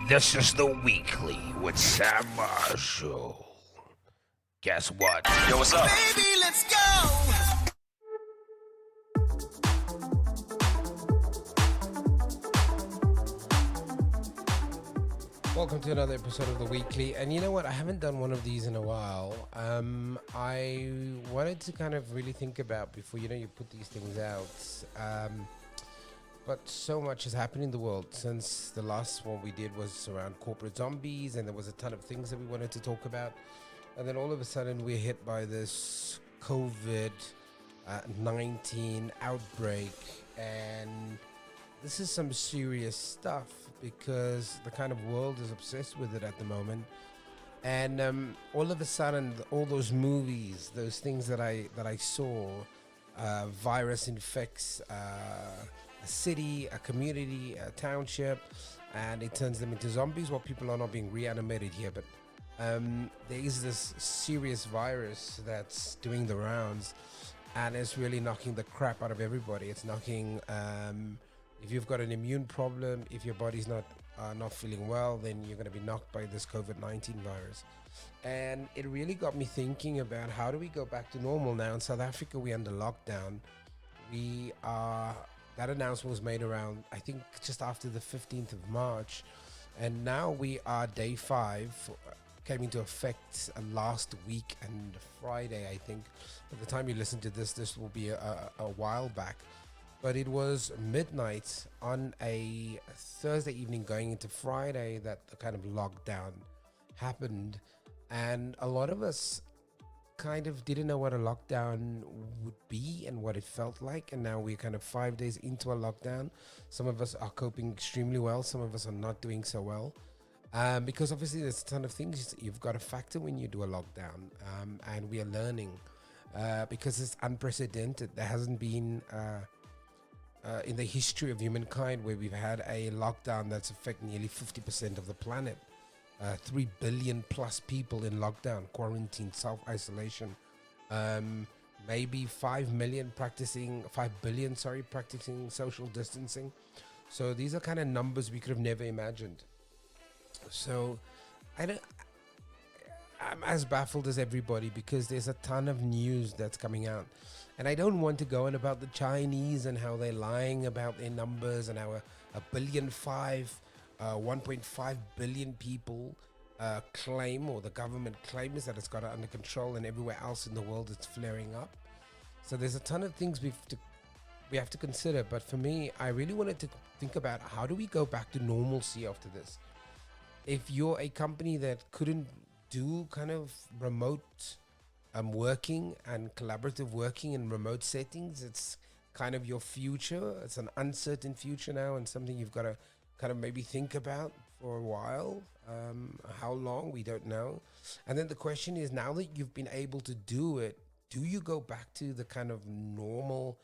This is the weekly with Sam Marshall. Guess what? Yo, what's up? Baby, let's go. Welcome to another episode of the Weekly. And you know what? I haven't done one of these in a while. I wanted to kind of really think about before, you put these things out. But so much has happened in the world since the last one we did was around corporate zombies, and there was a ton of things that we wanted to talk about. And then all of a sudden we're hit by this COVID-19 outbreak, and this is some serious stuff because the kind of world is obsessed with it at the moment. And all of a sudden, all those movies, those things that I saw, virus infects a city, a community, a township, and it turns them into zombies. Well, people are not being reanimated here, but there is this serious virus that's doing the rounds, and it's really knocking the crap out of everybody. It's knocking, if you've got an immune problem, if your body's not feeling well, then you're going to be knocked by this COVID-19 virus. And it really got me thinking about how do we go back to normal now. In South Africa, we're under lockdown. That announcement was made around, I think, just after the 15th of March. And now we are day 5, came into effect last week and Friday, I think. By the time you listen to this, this will be a while back. But it was midnight on a Thursday evening going into Friday that the kind of lockdown happened. And a lot of us kind of didn't know what a lockdown would be and what it felt like. And now we're kind of 5 days into a lockdown. Some of us are coping extremely well. Some of us are not doing so well. Because obviously there's a ton of things you've got to factor when you do a lockdown. And we are learning because it's unprecedented. There hasn't been in the history of humankind where we've had a lockdown that's affecting nearly 50% of the planet. 3 billion plus people in lockdown, quarantine, self-isolation. Maybe 5 billion practicing social distancing. So these are kind of numbers we could have never imagined. So I'm as baffled as everybody because there's a ton of news that's coming out. And I don't want to go on about the Chinese and how they're lying about their numbers and how a billion 1.5 billion people claim, or the government claims that it's got it under control, and everywhere else in the world it's flaring up. So there's a ton of things we have to consider. But for me, I really wanted to think about how do we go back to normalcy after this. If you're a company that couldn't do kind of remote working and collaborative working in remote settings, it's kind of your future. It's an uncertain future now, and something you've got to kind of maybe think about for a while. How long, we don't know. And then the question is, now that you've been able to do it, do you go back to the kind of normal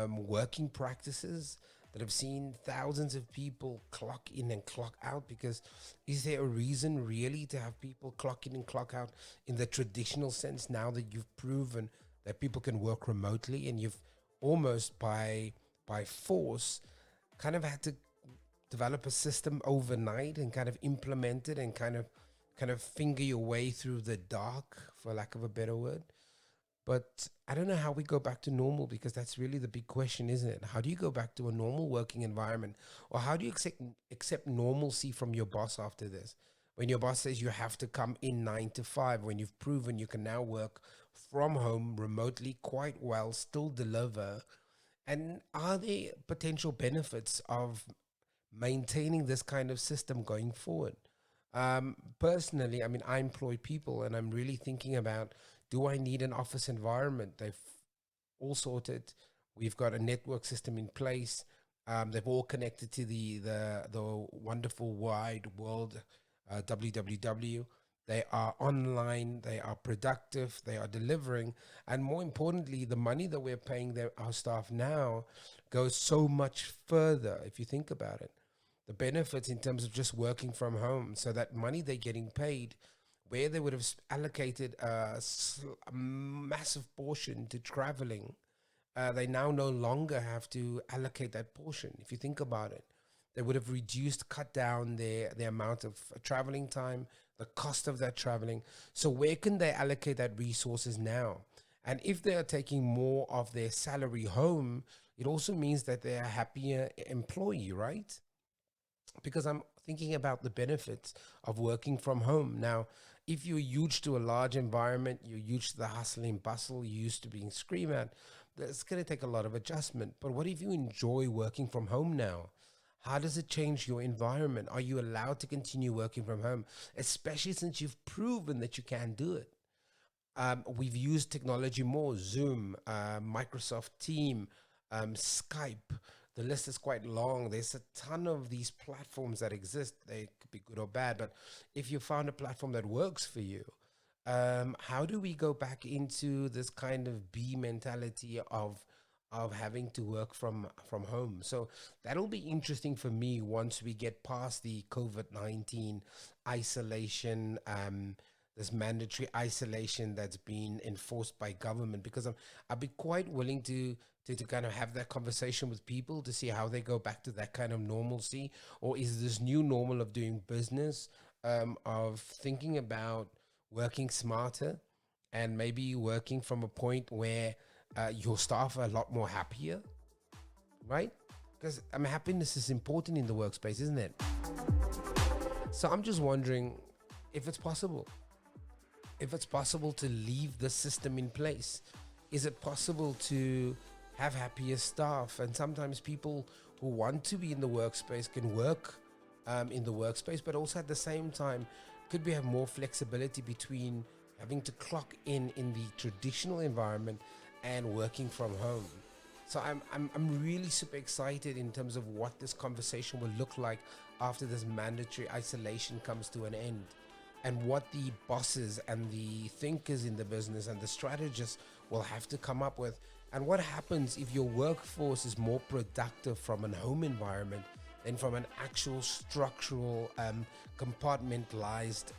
working practices that have seen thousands of people clock in and clock out? Because is there a reason really to have people clock in and clock out in the traditional sense now that you've proven that people can work remotely, and you've almost by force kind of had to develop a system overnight and kind of implement it and kind of finger your way through the dark, for lack of a better word? But I don't know how we go back to normal, because that's really the big question, isn't it? How do you go back to a normal working environment? Or how do you accept normalcy from your boss after this? When your boss says you have to come in 9 to 5, when you've proven you can now work from home remotely quite well, still deliver. And are there potential benefits of maintaining this kind of system going forward? Personally, I mean, I employ people, and I'm really thinking about, do I need an office environment? They've all sorted. We've got a network system in place. They've all connected to the wonderful wide world, www. They are online, they are productive, they are delivering. And more importantly, the money that we're paying our staff now goes so much further, if you think about it. The benefits in terms of just working from home, so that money they're getting paid, where they would have allocated a massive portion to traveling, They now no longer have to allocate that portion. If you think about it, they would have cut down their amount of traveling time, the cost of that traveling. So where can they allocate that resources now? And if they are taking more of their salary home, it also means that they're a happier employee, right? Because I'm thinking about the benefits of working from home. Now, if you're used to a large environment, you're used to the hustle and bustle, you're used to being screamed at, that's going to take a lot of adjustment. But what if you enjoy working from home now? How does it change your environment? Are you allowed to continue working from home, especially since you've proven that you can do it? We've used technology more, Zoom, Microsoft Team, Skype. The list is quite long. There's a ton of these platforms that exist. They could be good or bad, but if you found a platform that works for you, how do we go back into this kind of B mentality of having to work from home? So that'll be interesting for me once we get past the COVID-19 isolation, this mandatory isolation that's been enforced by government, because I'd be quite willing to kind of have that conversation with people to see how they go back to that kind of normalcy, or is this new normal of doing business, of thinking about working smarter and maybe working from a point where your staff are a lot more happier, right? Because happiness is important in the workspace, isn't it? So I'm just wondering if it's possible. If it's possible to leave the system in place, is it possible to have happier staff? And sometimes people who want to be in the workspace can work in the workspace, but also at the same time, could we have more flexibility between having to clock in the traditional environment and working from home? So I'm really super excited in terms of what this conversation will look like after this mandatory isolation comes to an end, and what the bosses and the thinkers in the business and the strategists will have to come up with. And what happens if your workforce is more productive from a home environment than from an actual structural, compartmentalized,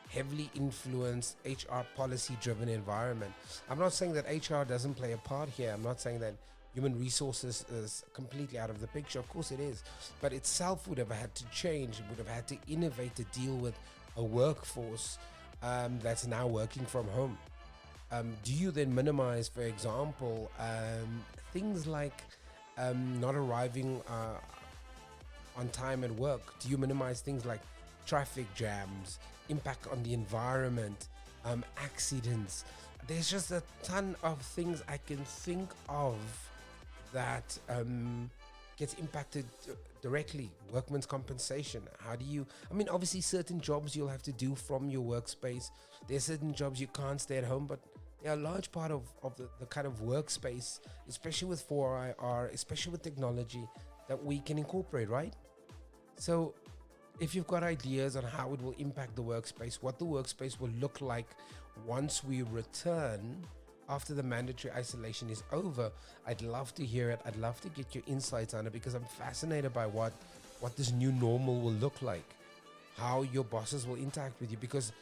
heavily influenced, HR policy driven environment? I'm not saying that HR doesn't play a part here. I'm not saying that human resources is completely out of the picture. Of course it is. But itself would have had to change. It would have had to innovate to deal with a workforce that's now working from home. Do you then minimize, for example, things like not arriving on time at work? Do you minimize things like traffic jams, impact on the environment, accidents? There's just a ton of things I can think of that gets impacted directly. Workman's compensation. How do you, obviously certain jobs you'll have to do from your workspace. There's certain jobs you can't stay at home, but a large part of the kind of workspace, especially with 4IR, especially with technology, that we can incorporate, right? So if you've got ideas on how it will impact the workspace, what the workspace will look like once we return after the mandatory isolation is over, I'd love to hear it. I'd love to get your insights on it, because I'm fascinated by what this new normal will look like, how your bosses will interact with you, because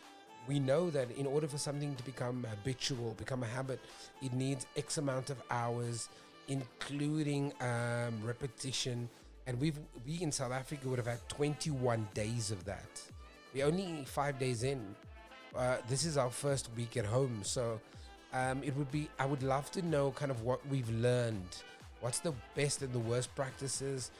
we know that in order for something to become habitual, become a habit, it needs X amount of hours, including repetition. And we in South Africa would have had 21 days of that. We're only 5 days in. This is our first week at home. So I would love to know kind of what we've learned. What's the best and the worst practices?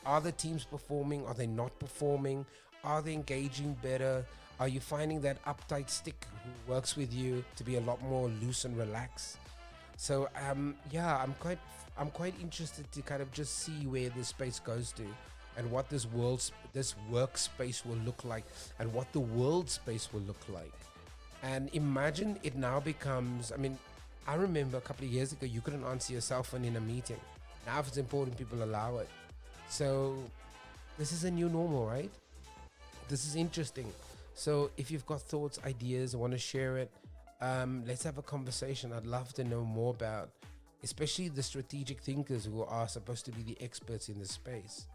Are the teams performing? Are they not performing? Are they engaging better? Are you finding that uptight stick who works with you to be a lot more loose and relaxed? So I'm quite interested to kind of just see where this space goes to, and what this workspace will look like, and what the world space will look like. And imagine it now becomes, I remember a couple of years ago, you couldn't answer your cell phone in a meeting. Now if it's important, people allow it. So this is a new normal, right? This is interesting. So if you've got thoughts, ideas, want to share it, let's have a conversation. I'd love to know more about, especially the strategic thinkers who are supposed to be the experts in this space.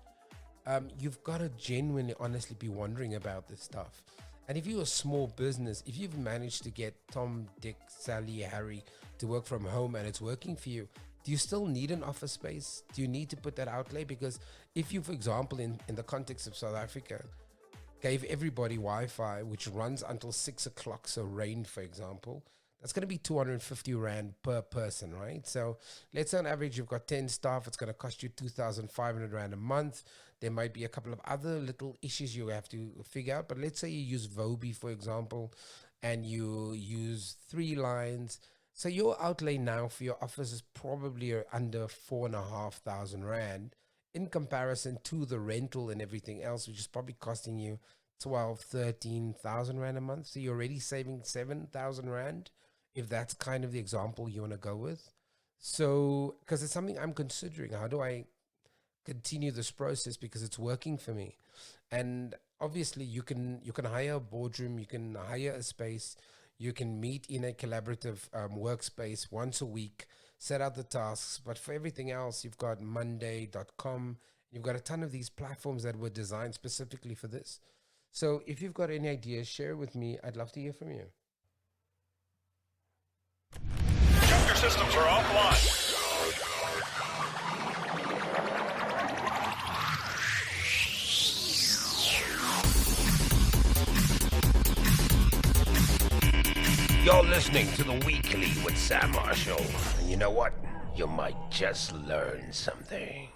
You've got to genuinely, honestly be wondering about this stuff. And if you're a small business, if you've managed to get Tom, Dick, Sally, Harry to work from home and it's working for you, do you still need an office space? Do you need to put that outlay? Because if you, for example, in the context of South Africa, gave everybody Wi-Fi, which runs until 6 o'clock, so rain, for example, that's going to be 250 Rand per person, right? So let's say on average, you've got 10 staff, it's going to cost you 2,500 Rand a month. There might be a couple of other little issues you have to figure out, but let's say you use Vobi, for example, and you use 3 lines. So your outlay now for your office is probably under 4,500 Rand in comparison to the rental and everything else, which is probably costing you 12, 13,000 Rand a month. So you're already saving 7,000 Rand, if that's kind of the example you want to go with. So, because it's something I'm considering. How do I continue this process, because it's working for me? And obviously you can hire a boardroom, you can hire a space, you can meet in a collaborative workspace once a week, set out the tasks. But for everything else, you've got monday.com. You've got a ton of these platforms that were designed specifically for this. So if you've got any ideas, share with me. I'd love to hear from you. Computer systems are offline. You're listening to The Weekly with Sam Marshall. And you know what? You might just learn something.